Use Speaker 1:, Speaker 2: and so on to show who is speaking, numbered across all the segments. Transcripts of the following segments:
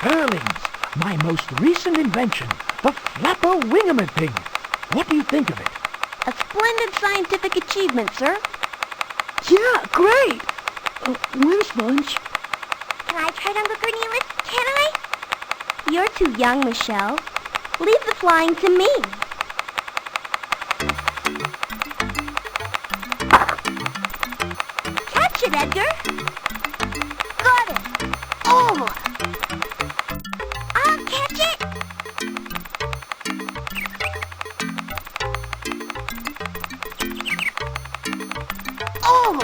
Speaker 1: Furlings, my most recent invention, the flapper wingamathing. What do you think of it?
Speaker 2: A splendid scientific achievement, sir.
Speaker 3: Yeah, great. Where's Sponge?
Speaker 2: Can I try it, Uncle Cornelius? Can I? You're too young, Michelle. Leave the flying to me. Catch it, Edgar. Got it. Oh! I'll catch it. Oh!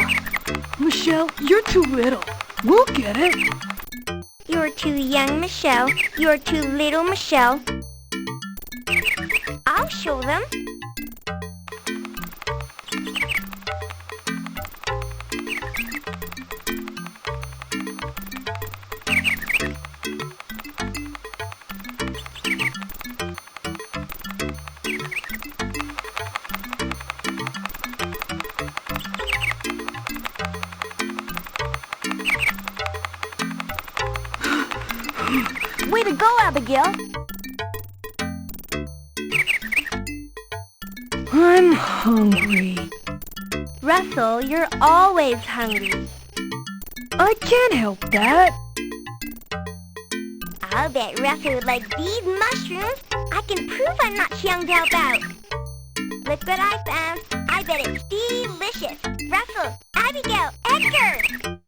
Speaker 3: Michelle, you're too little. We'll get it.
Speaker 2: You're too young, Michelle. You're too little, Michelle. I'll show them. Way to go, Abigail.
Speaker 3: I'm hungry.
Speaker 2: Russell, you're always hungry.
Speaker 3: I can't help that.
Speaker 2: I'll bet Russell would like these mushrooms. I can prove I'm not young to help out. Look what I found. I bet it's delicious. Russell, Abigail, Edgar!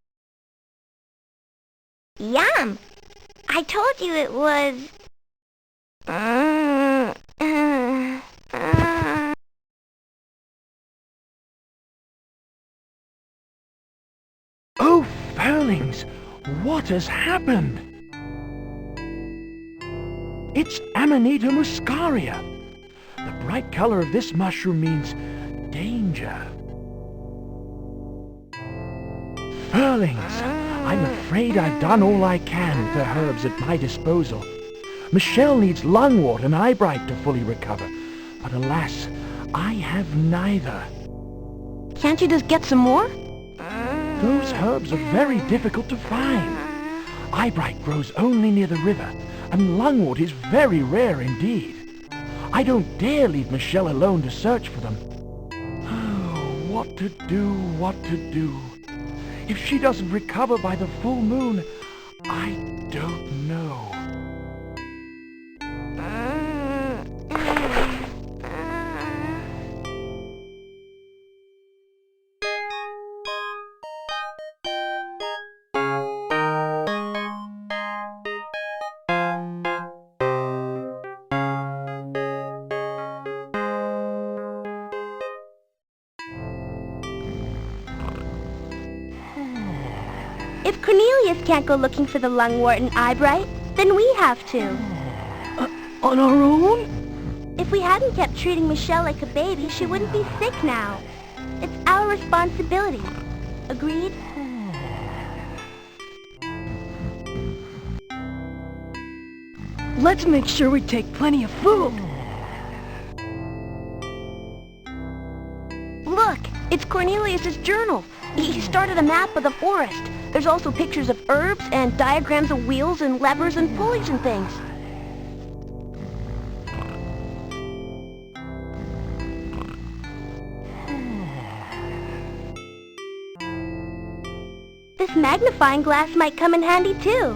Speaker 2: Yum! I told you it was...
Speaker 1: Oh, Furlings, what has happened? It's Amanita muscaria. The bright color of this mushroom means danger. Furlings, I'm afraid I've done all I can with the herbs at my disposal. Michelle needs lungwort and eyebright to fully recover, but alas, I have neither.
Speaker 2: Can't you just get some more?
Speaker 1: Those herbs are very difficult to find. Eyebright grows only near the river, and lungwort is very rare indeed. I don't dare leave Michelle alone to search for them. Oh, what to do, what to do. If she doesn't recover by the full moon, I don't know.
Speaker 2: If Cornelius can't go looking for the lungwort and eyebright, then we have to.
Speaker 3: On our own?
Speaker 2: If we hadn't kept treating Michelle like a baby, she wouldn't be sick now. It's our responsibility. Agreed?
Speaker 3: Let's make sure we take plenty of food.
Speaker 2: Look, it's Cornelius's journal. He started a map of the forest. There's also pictures of herbs and diagrams of wheels and levers and pulleys and things. This magnifying glass might come in handy too.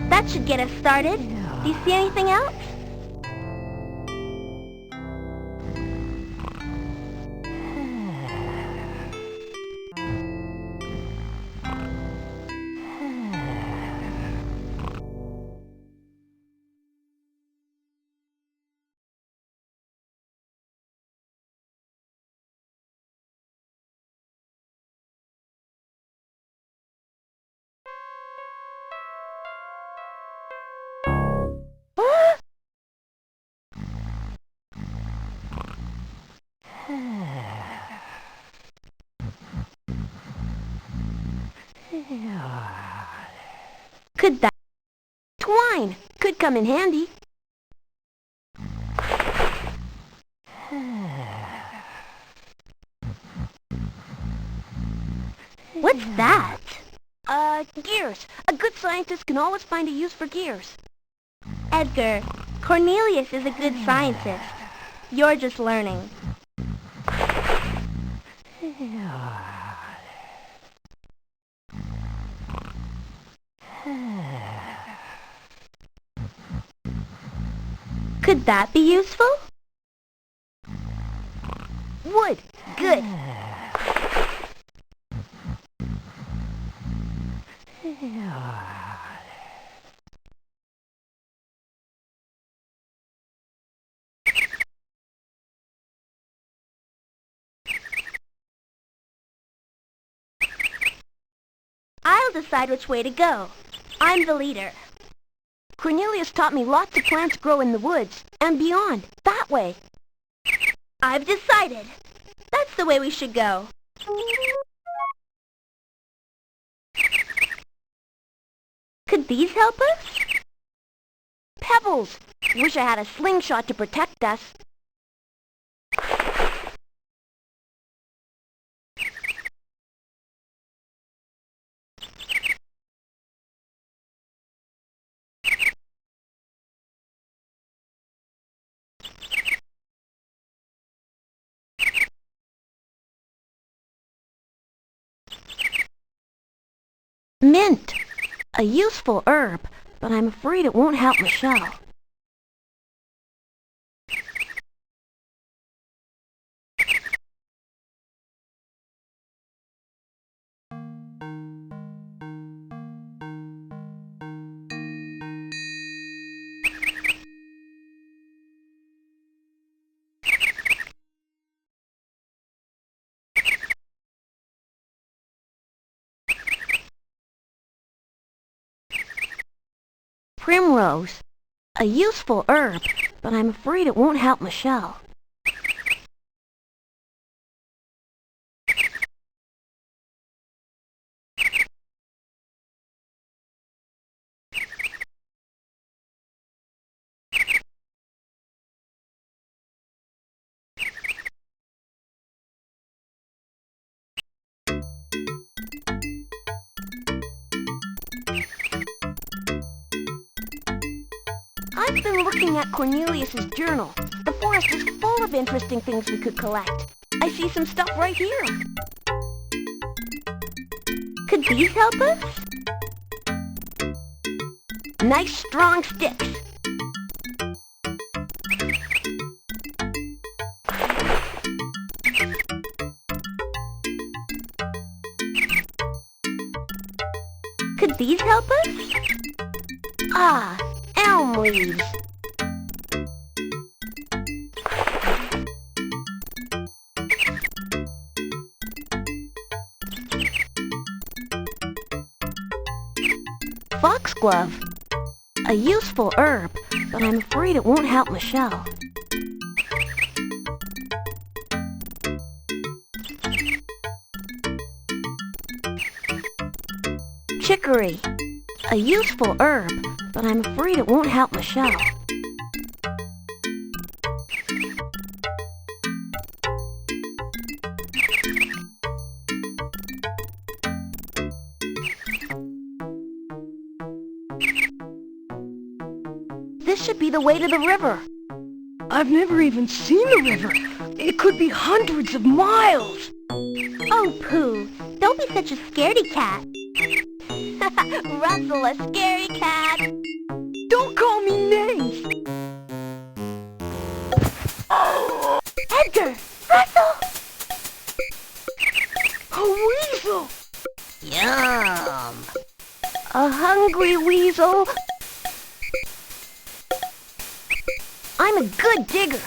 Speaker 2: That should get us started. Do you see anything else? Could that twine? Could come in handy. What's that? Gears. A good scientist can always find a use for gears. Edgar, Cornelius is a good scientist. You're just learning. Could that be useful? Wood. Good. I'll decide which way to go. I'm the leader. Cornelius taught me lots of plants grow in the woods and beyond, that way. I've decided. That's the way we should go. Could these help us? Pebbles. Wish I had a slingshot to protect us. Mint. A useful herb, but I'm afraid it won't help Michelle. Primrose. A useful herb, but I'm afraid it won't help Michelle. I've been looking at Cornelius's journal. The forest is full of interesting things we could collect. I see some stuff right here. Could these help us? Nice strong sticks. Could these help us? Ah, elm leaves. Foxglove. A useful herb, but I'm afraid it won't help Michelle. Chicory. A useful herb, but I'm afraid it won't help Michelle. This should be the way to the river.
Speaker 3: I've never even seen the river. It could be hundreds of miles.
Speaker 2: Oh, Pooh, don't be such a scaredy cat. Russell, a scary cat.
Speaker 3: Don't call me names.
Speaker 2: Edgar! Russell!
Speaker 3: A weasel.
Speaker 2: Yum! A hungry weasel. I'm a good digger.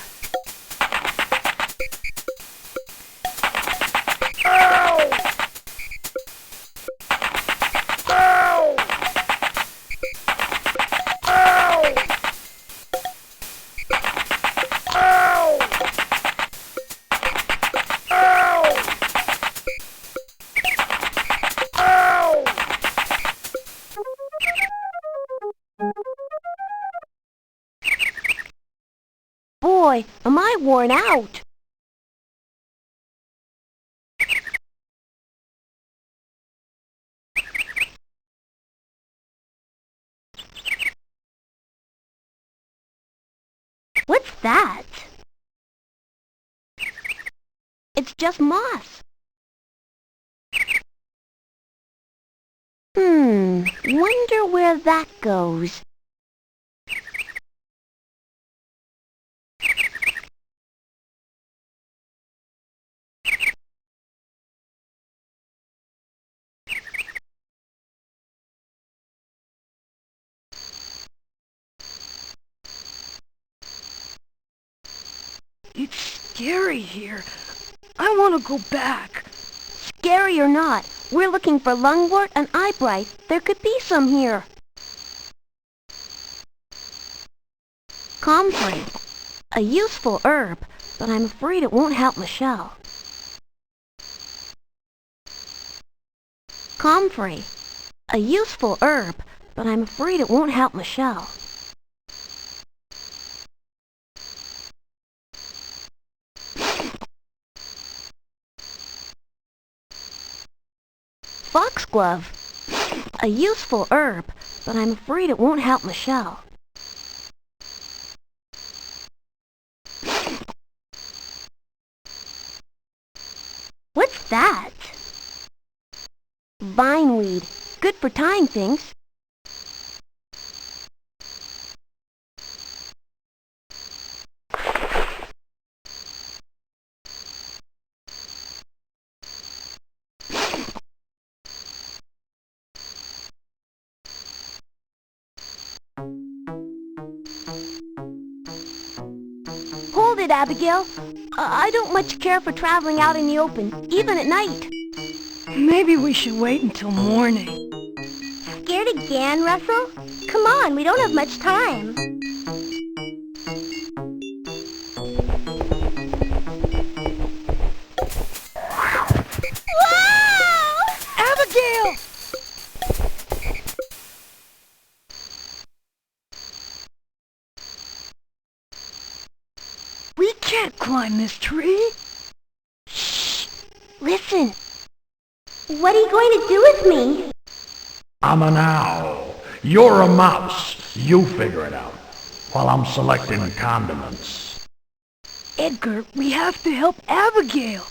Speaker 2: Boy, am I worn out. What's that? It's just moss. Wonder where that goes.
Speaker 3: It's scary here. I want to go back.
Speaker 2: Scary or not, we're looking for lungwort and eyebright. There could be some here. Comfrey, a useful herb, but I'm afraid it won't help Michelle. Comfrey, a useful herb, but I'm afraid it won't help Michelle. Foxglove, a useful herb, but I'm afraid it won't help Michelle. What's that? Vineweed, good for tying things. Hold it, Abigail. I don't much care for traveling out in the open, even at night.
Speaker 3: Maybe we should wait until morning.
Speaker 2: Scared again, Russell? Come on, we don't have much time. Whoa!
Speaker 3: Abigail! We can't climb this tree.
Speaker 2: Shh! Listen. What are you going to do with me?
Speaker 1: I'm an owl. You're a mouse. You figure it out. While I'm selecting condiments.
Speaker 3: Edgar, we have to help Abigail.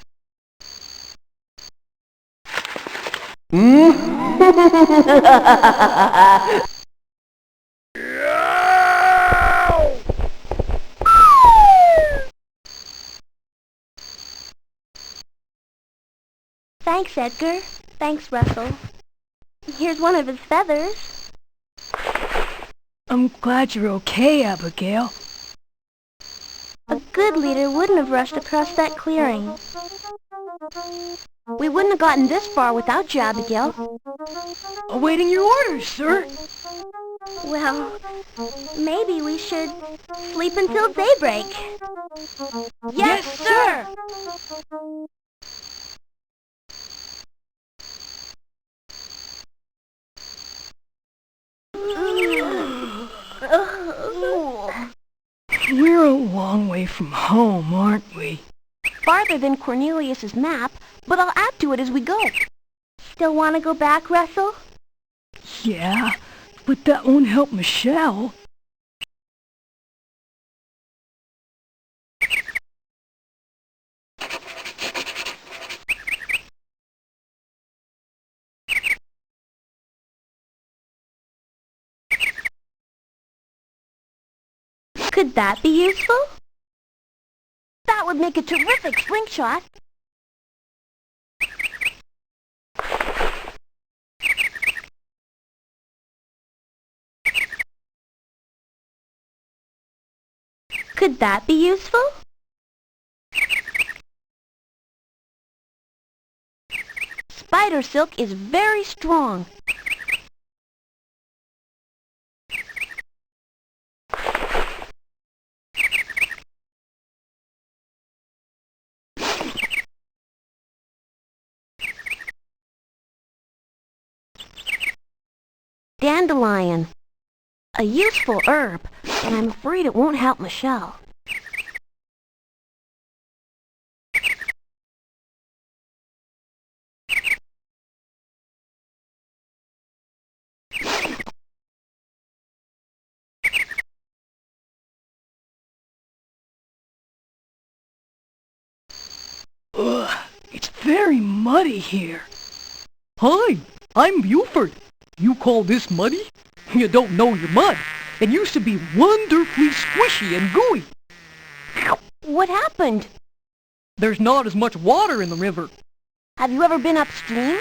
Speaker 2: Thanks, Edgar. Thanks, Russell. Here's one of his feathers.
Speaker 3: I'm glad you're okay, Abigail.
Speaker 2: A good leader wouldn't have rushed across that clearing. We wouldn't have gotten this far without you, Abigail.
Speaker 3: Awaiting your orders, sir.
Speaker 2: Well, maybe we should sleep until daybreak.
Speaker 3: Yes, sir. We're a long way from home, aren't we?
Speaker 2: Farther than Cornelius's map, but I'll add to it as we go. Still want to go back, Russell?
Speaker 3: Yeah, but that won't help Michelle.
Speaker 2: Could that be useful? That would make a terrific slingshot. Could that be useful? Spider silk is very strong. Dandelion, a useful herb, but I'm afraid it won't help Michelle.
Speaker 3: Ugh, it's very muddy here. Hi, I'm Buford. You call this muddy? You don't know your mud. It used to be wonderfully squishy and gooey.
Speaker 2: What happened?
Speaker 3: There's not as much water in the river.
Speaker 2: Have you ever been upstream?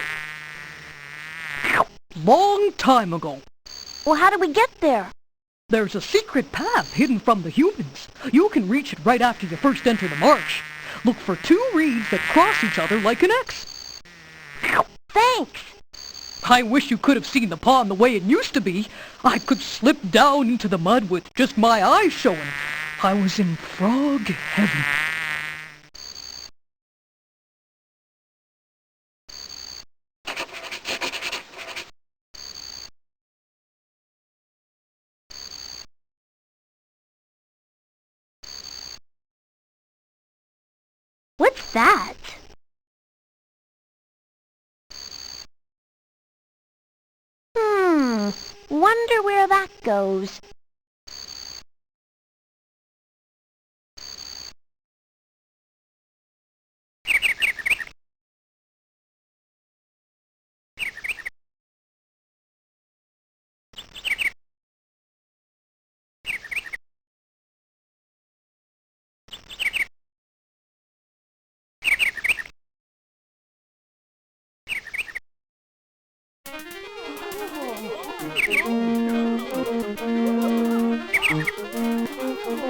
Speaker 3: Long time ago.
Speaker 2: Well, how did we get there?
Speaker 3: There's a secret path hidden from the humans. You can reach it right after you first enter the marsh. Look for 2 reeds that cross each other like an X.
Speaker 2: Thanks.
Speaker 3: I wish you could have seen the pond the way it used to be. I could slip down into the mud with just my eyes showing. I was in frog heaven.
Speaker 2: What's that? Wonder where that goes.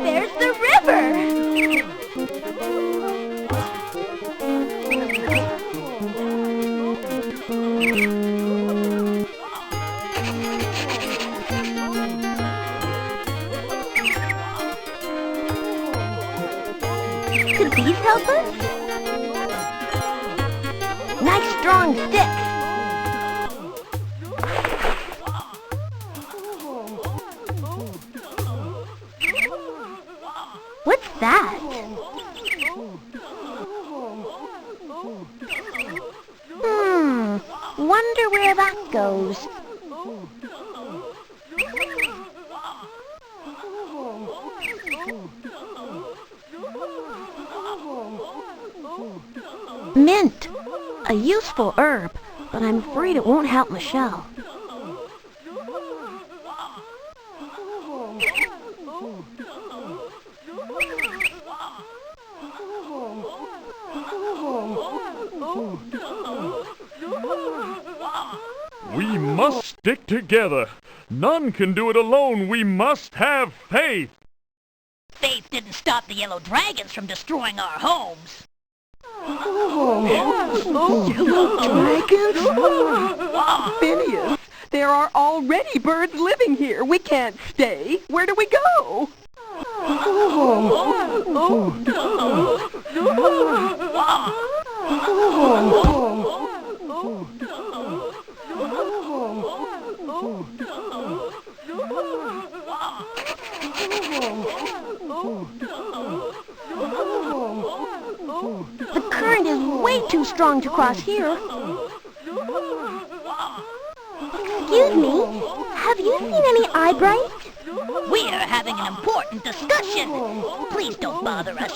Speaker 2: There's the river! Could these help us? Nice strong sticks! What's that? Wonder where that goes. Mint. A useful herb, but I'm afraid it won't help Michelle.
Speaker 1: We must stick together. None can do it alone. We must have faith.
Speaker 4: Faith didn't stop the yellow dragons from destroying our homes.
Speaker 3: Yellow dragons? Phineas, there are already birds living here. We can't stay. Where do we go?
Speaker 2: The current is way too strong to cross here. Excuse me, have you seen any eyebright?
Speaker 4: We're having an important discussion. Please don't bother us.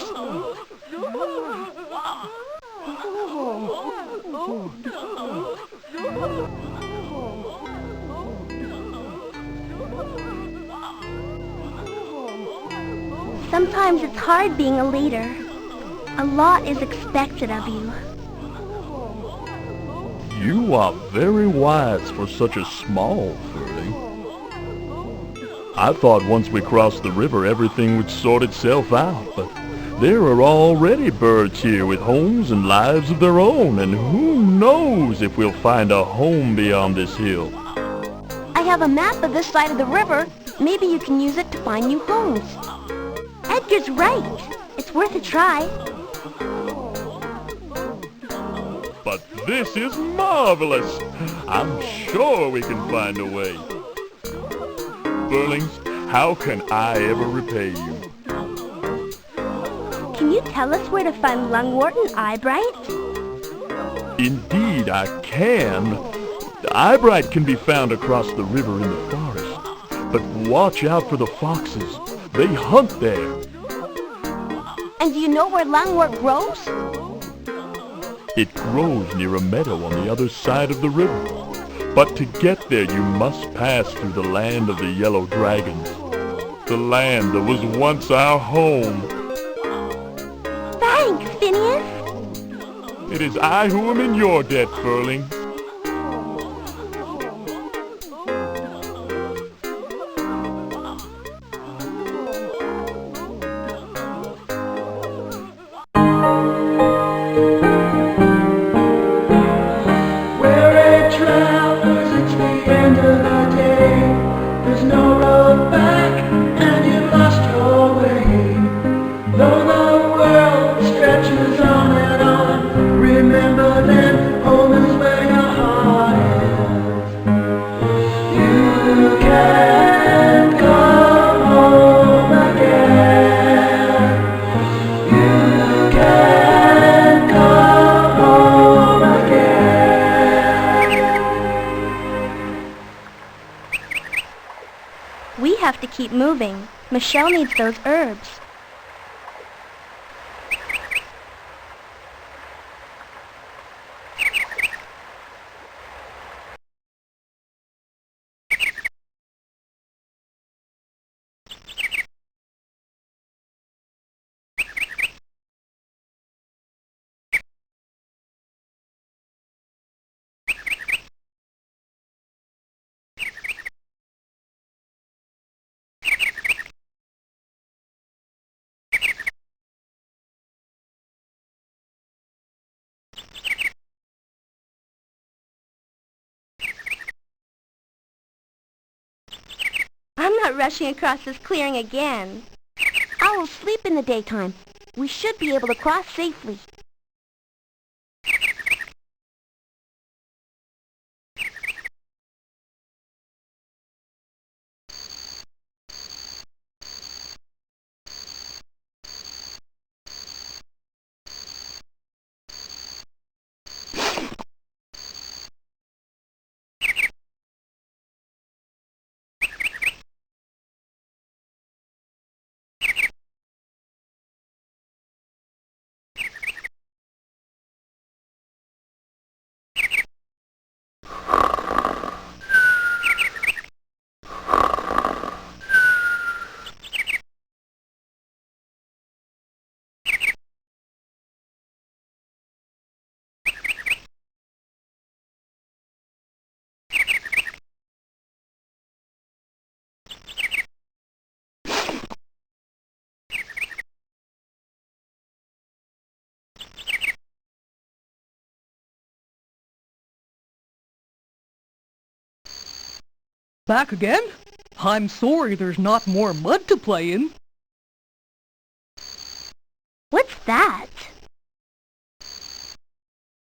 Speaker 2: Sometimes it's hard being a leader. A lot is expected of you.
Speaker 1: You are very wise for such a small furry. I thought once we crossed the river everything would sort itself out, but there are already birds here with homes and lives of their own, and who knows if we'll find a home beyond this hill.
Speaker 2: I have a map of this side of the river. Maybe you can use it to find new homes. Edgar's right. It's worth a try.
Speaker 1: But this is marvelous. I'm sure we can find a way. Burlings, how can I ever repay you?
Speaker 2: Can you tell us where to find lungwort and eyebright?
Speaker 1: Indeed, I can. The eyebright can be found across the river in the forest. But watch out for the foxes. They hunt there.
Speaker 2: And do you know where lungwort grows?
Speaker 5: It grows near a meadow on the other side of the river. But to get there you must pass through the land of the yellow dragons. The land that was once our home.
Speaker 2: Thanks, Phineas.
Speaker 5: It is I who am in your debt, Furling.
Speaker 2: We have to keep moving. Michelle needs those herbs. I'm not rushing across this clearing again. I will sleep in the daytime. We should be able to cross safely.
Speaker 3: Back again? I'm sorry there's not more mud to play in.
Speaker 2: What's that?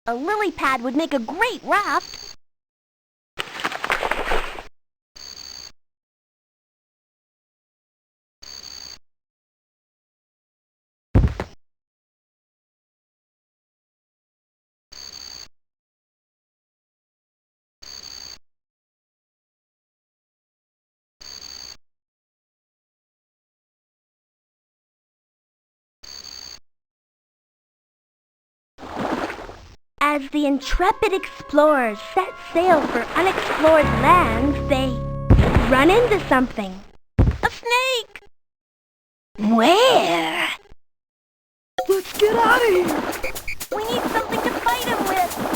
Speaker 2: A lily pad would make a great raft. As the intrepid explorers set sail for unexplored lands, they run into something. A snake! Where?
Speaker 3: Let's get out of here!
Speaker 2: We need something to fight him with!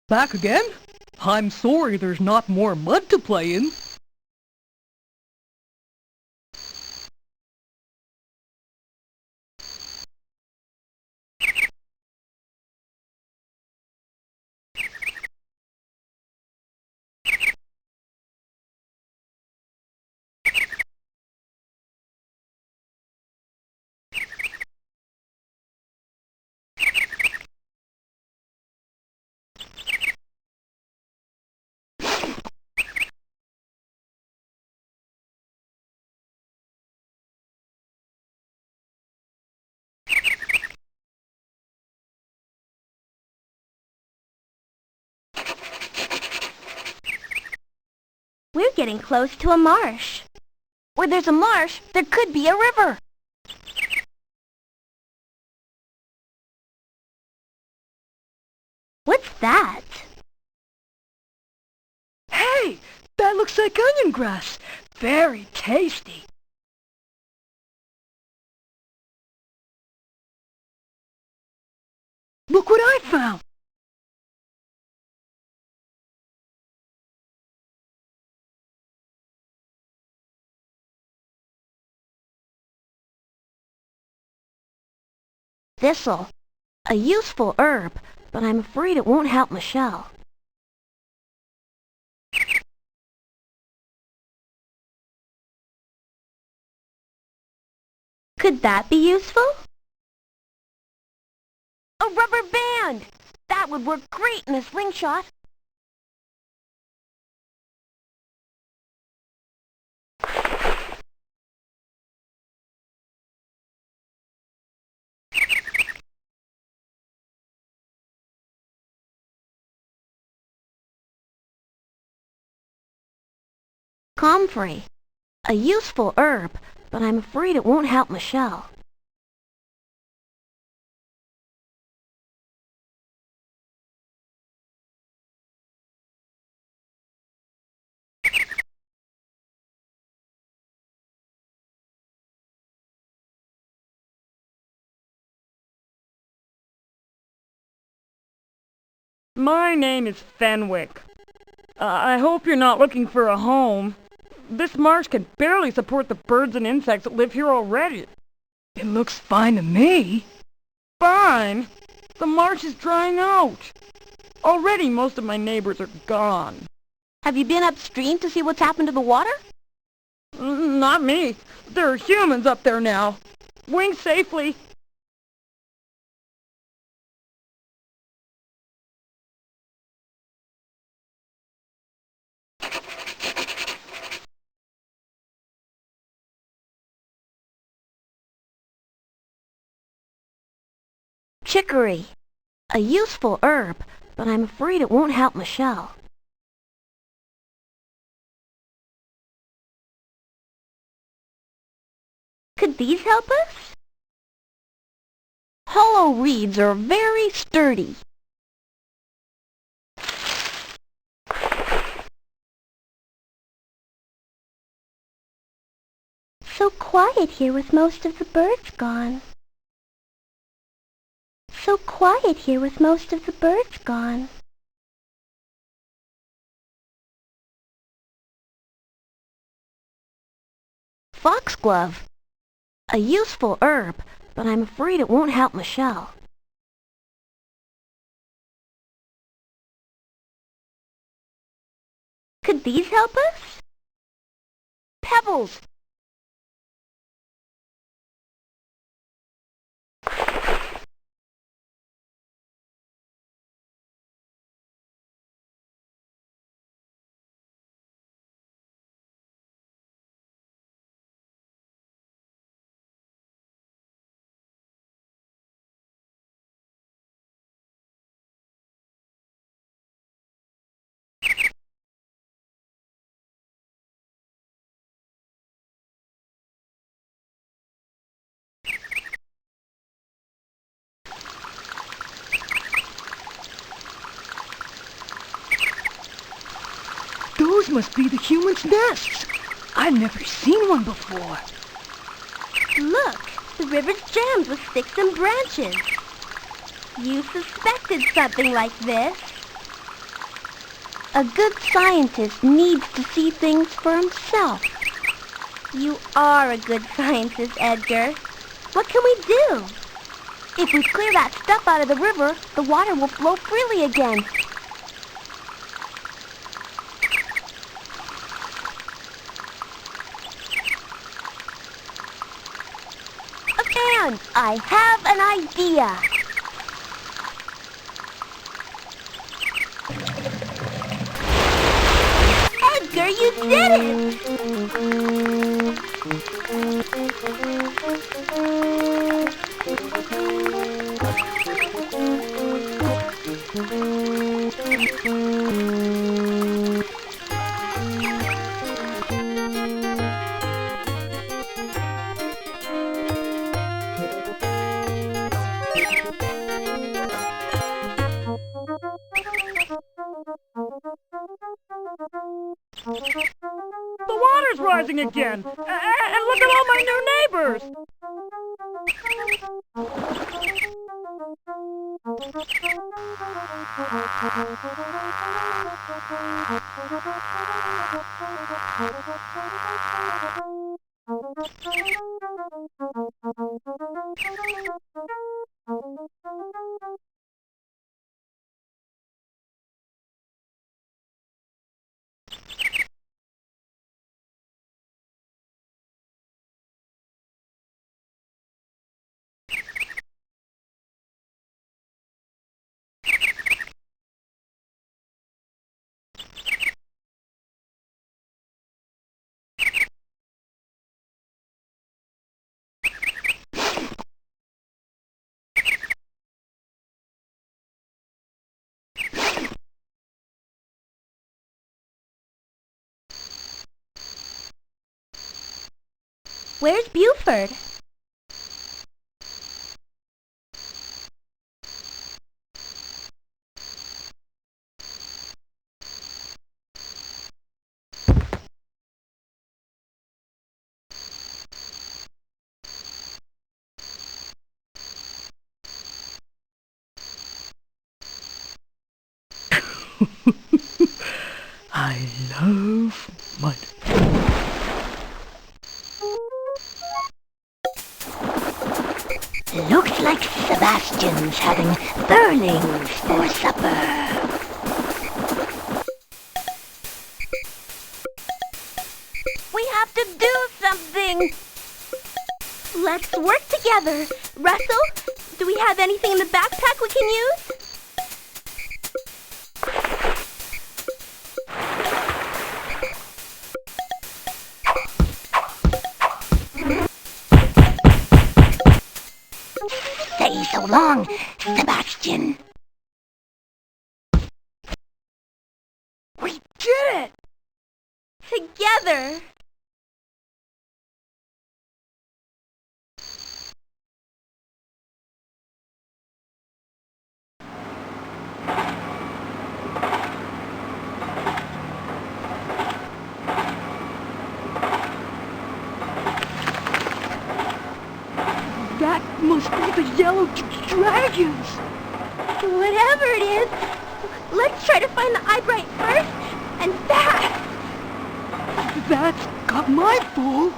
Speaker 3: Back again? I'm sorry there's not more mud to play in.
Speaker 2: We're getting close to a marsh. Where there's a marsh, there could be a river. What's that?
Speaker 3: Hey, that looks like onion grass. Very tasty. Look what I found.
Speaker 2: Thistle. A useful herb, but I'm afraid it won't help Michelle. Could that be useful? A rubber band! That would work great in a slingshot. Comfrey. A useful herb, but I'm afraid it won't help Michelle.
Speaker 6: My name is Fenwick. I hope you're not looking for a home. This marsh can barely support the birds and insects that live here already.
Speaker 3: It looks fine to me.
Speaker 6: Fine? The marsh is drying out. Already most of my neighbors are gone.
Speaker 2: Have you been upstream to see what's happened to the water?
Speaker 6: Not me. There are humans up there now. Wing safely.
Speaker 2: Chicory. A useful herb, but I'm afraid it won't help Michelle. Could these help us? Hollow reeds are very sturdy. So quiet here with most of the birds gone. So quiet here with most of the birds gone. Foxglove. A useful herb, but I'm afraid it won't help Michelle. Could these help us? Pebbles.
Speaker 3: Those must be the humans' nests. I've never seen one before.
Speaker 2: Look, the river's jammed with sticks and branches. You suspected something like this. A good scientist needs to see things for himself. You are a good scientist, Edgar. What can we do? If we clear that stuff out of the river, the water will flow freely again. And I have an idea. Edgar, you did it!
Speaker 6: The water's rising again! And look at all my new neighbors!
Speaker 2: Where's Buford?
Speaker 3: I love mud.
Speaker 4: Looks like Sebastian's having burlings for supper.
Speaker 2: We have to do something! Let's work together. Russell, do we have anything in the backpack we can use?
Speaker 4: Stay so long, Sebastian.
Speaker 2: We did it! Together!
Speaker 3: That must be the yellow dragons.
Speaker 2: Whatever it is, let's try to find the Eyebright first, and fast!
Speaker 3: That's got my full.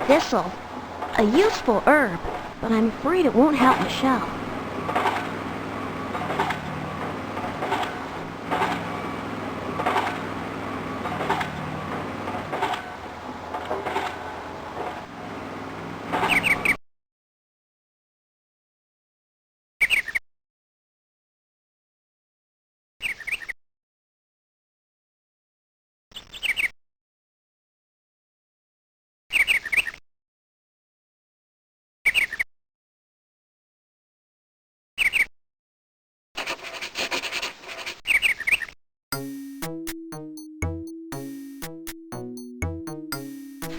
Speaker 2: Thistle, a useful herb, but I'm afraid it won't help Michelle.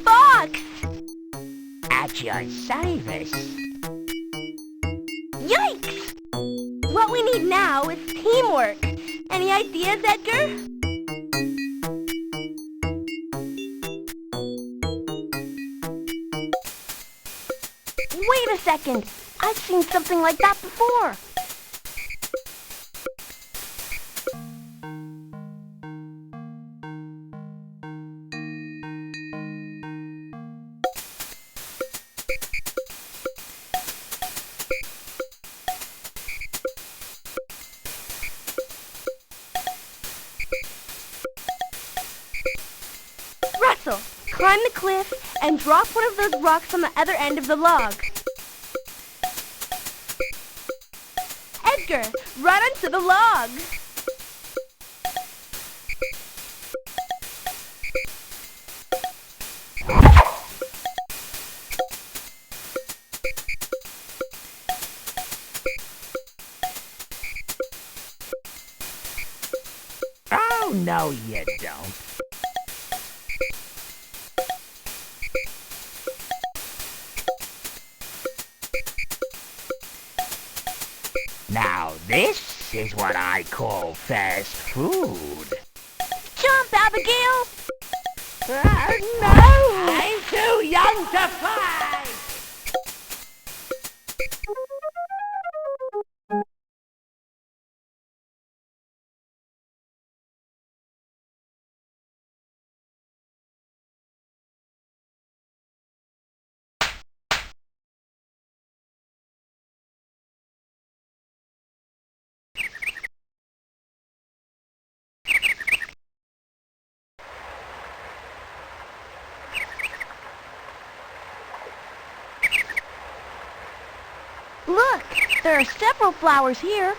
Speaker 2: Fox!
Speaker 1: At your service.
Speaker 2: Yikes! What we need now is teamwork. Any ideas, Edgar? Wait a second. I've seen something like that before. Russell, climb the cliff and drop one of those rocks on the other end of the log. Edgar, run onto the log.
Speaker 7: Oh, no, you don't. Now, this is what I call fast food.
Speaker 2: Jump, Abigail!
Speaker 7: No! I'm too young to fly!
Speaker 2: Look, there are several flowers here.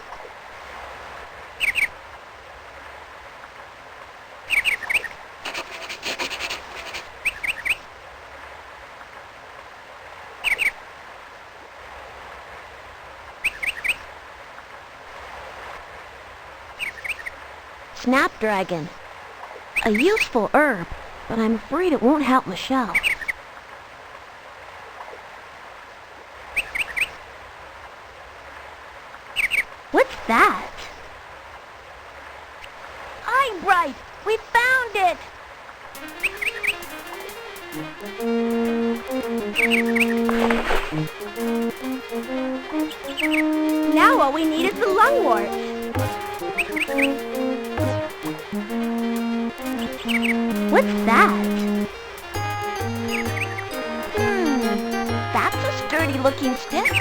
Speaker 2: Snapdragon. A useful herb, but I'm afraid it won't help Michelle. What's that? Eyebright! We found it! Now all we need is the lungwort. What's that? That's a sturdy-looking stick.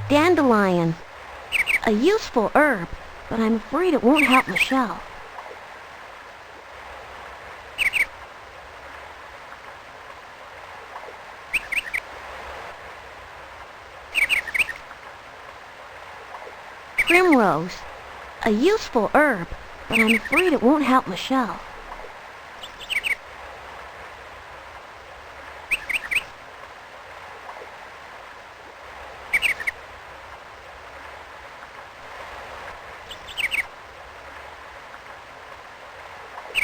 Speaker 2: Dandelion. A useful herb, but I'm afraid it won't help Michelle. Primrose. A useful herb, but I'm afraid it won't help Michelle.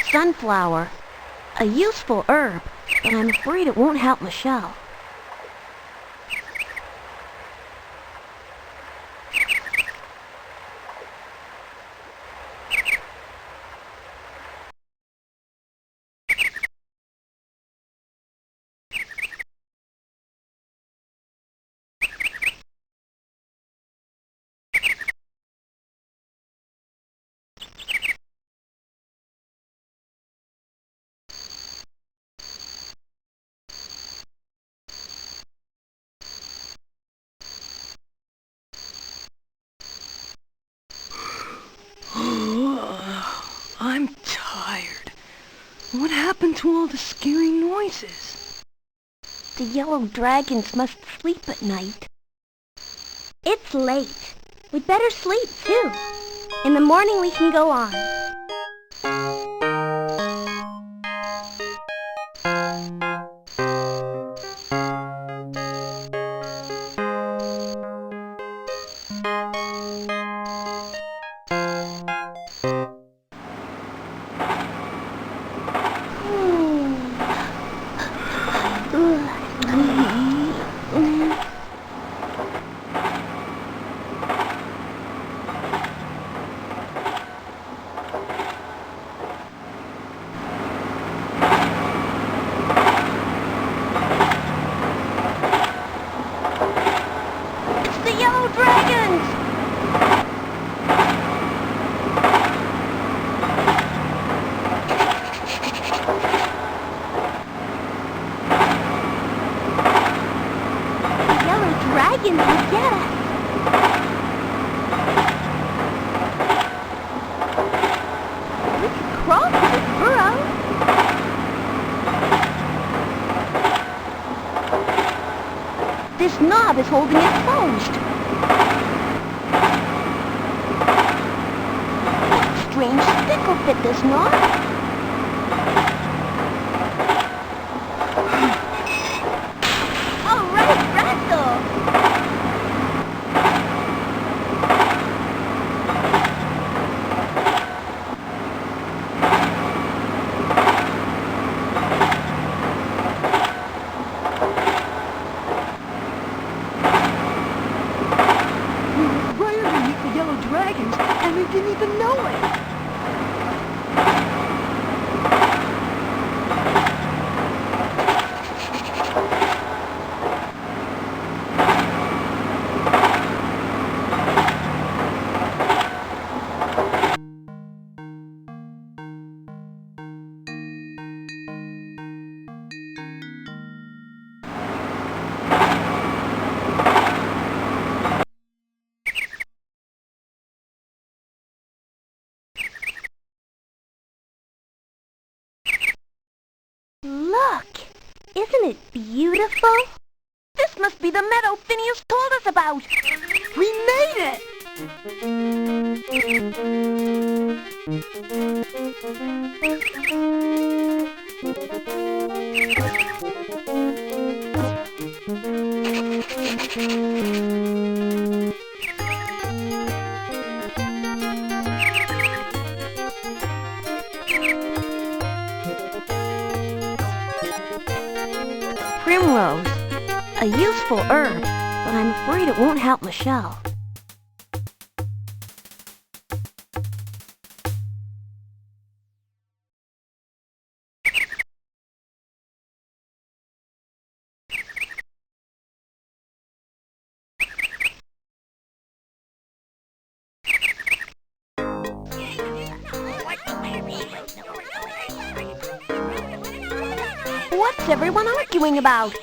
Speaker 2: Sunflower. A useful herb, but I'm afraid it won't help Michelle.
Speaker 3: I'm tired. What happened to all the scary noises?
Speaker 2: The yellow dragons must sleep at night. It's late. We'd better sleep, too. In the morning we can go on. Dragons will get us. We can crawl to this burrow. This knob is holding it closed. That strange stick will fit this knob.
Speaker 3: and they didn't even know it.
Speaker 2: Look! Isn't it beautiful? This must be the meadow Phineas told us about!
Speaker 3: We made it!
Speaker 2: Primrose. A useful herb, but I'm afraid it won't help Michelle. What's everyone arguing about?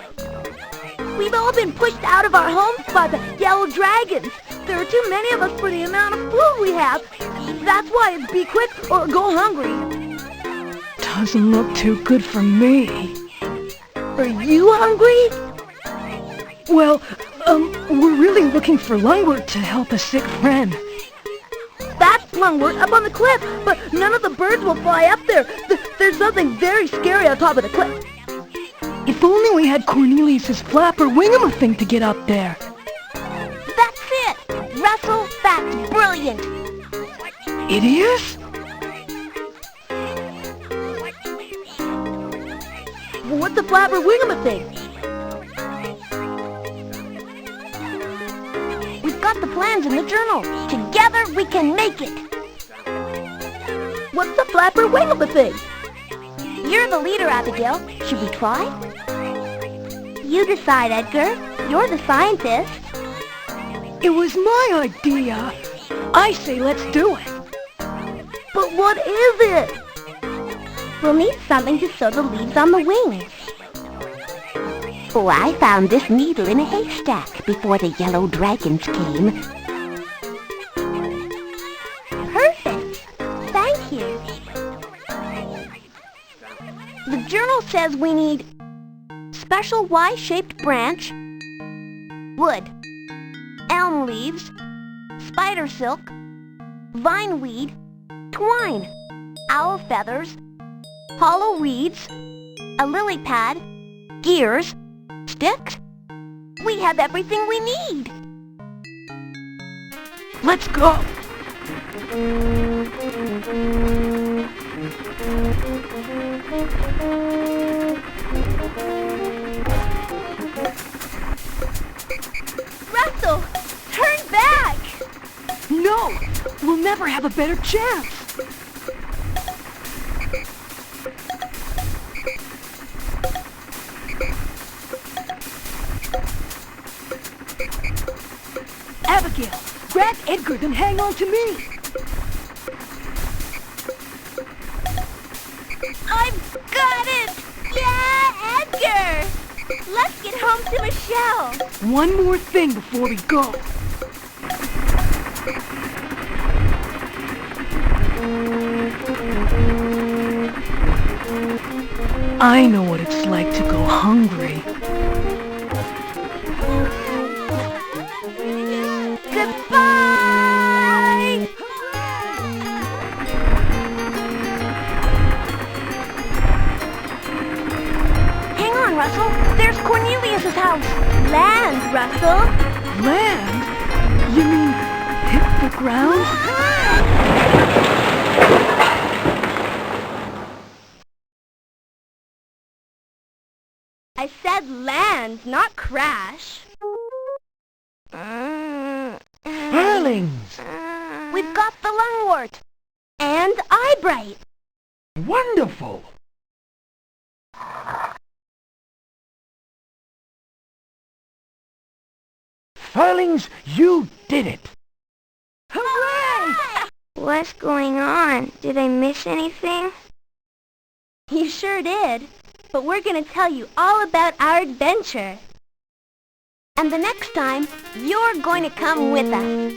Speaker 2: We've all been pushed out of our homes by the yellow dragons. There are too many of us for the amount of food we have. That's why it's be quick or go hungry.
Speaker 3: Doesn't look too good for me.
Speaker 2: Are you hungry?
Speaker 3: Well, we're really looking for Lungwort to help a sick friend.
Speaker 2: That's Lungwort up on the cliff, but none of the birds will fly up there. There's something very scary on top of the cliff.
Speaker 3: If only we had Cornelius's flapper wingamathing to get up there.
Speaker 2: That's it! Russell, that's brilliant!
Speaker 3: It is?
Speaker 2: What's a flapper wingamathing? We've got the plans in the journal. Together we can make it! What's the flapper wingamathing? You're the leader, Abigail. Should we try? You decide, Edgar. You're the scientist.
Speaker 3: It was my idea. I say let's do it.
Speaker 2: But what is it? We'll need something to sew the leaves on the wings. Oh, I found this needle in a haystack before the yellow dragons came. Perfect. Thank you. The journal says we need special Y-shaped branch, wood, elm leaves, spider silk, vine weed, twine, owl feathers, hollow reeds, a lily pad, gears, sticks. We have everything we need.
Speaker 3: Let's go.
Speaker 2: Russell, turn back!
Speaker 3: No, we'll never have a better chance. Abigail, grab Edgar, then hang on to me.
Speaker 2: I've got it! Yeah, Edgar! Let's get home to Michelle.
Speaker 3: One more thing before we go. I know what it's like to go hungry.
Speaker 2: Goodbye! Hang on, Russell. There's Cornelius's house. Land, Russell.
Speaker 3: Land? You mean hit the ground?
Speaker 2: I said land, not crash.
Speaker 1: Earlings!
Speaker 2: We've got the lungwort. And eyebright.
Speaker 1: Wonderful! Furlings, you did it!
Speaker 2: Hooray! What's going on? Did I miss anything? You sure did. But we're going to tell you all about our adventure. And the next time, you're going to come with us.